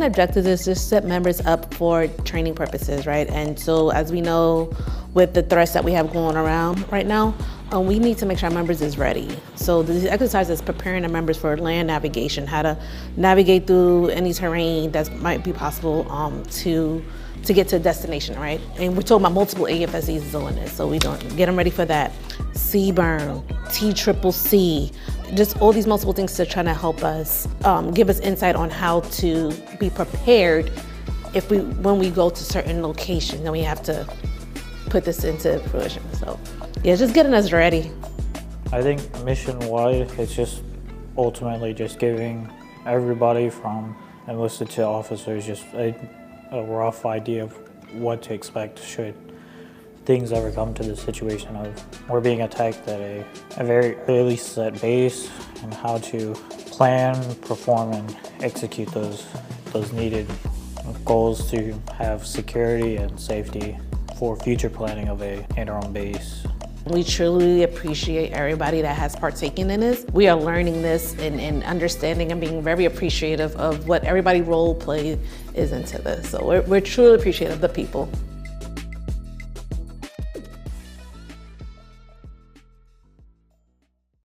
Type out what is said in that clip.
main objective is to set members up for training purposes, right? And so as we know, with the threats that we have going around right now, we need to make sure our members is ready. So the exercise is preparing our members for land navigation, how to navigate through any terrain that might be possible to get to a destination, right? And we're talking about multiple AFSCs doing this, so we don't get them ready for that. CBRN, TCCC, just all these multiple things to try to help us, give us insight on how to be prepared when we go to certain locations and we have to put this into fruition. So yeah, just getting us ready. I think mission-wide, it's just ultimately just giving everybody from enlisted to officers just a rough idea of what to expect should things ever come to the situation of we're being attacked at a very early set base, and how to plan, perform, and execute those needed goals to have security and safety for future planning of a interim base. We truly appreciate everybody that has partaken in this. We are learning this and understanding and being very appreciative of what everybody's role play is into this. So we're truly appreciative of the people.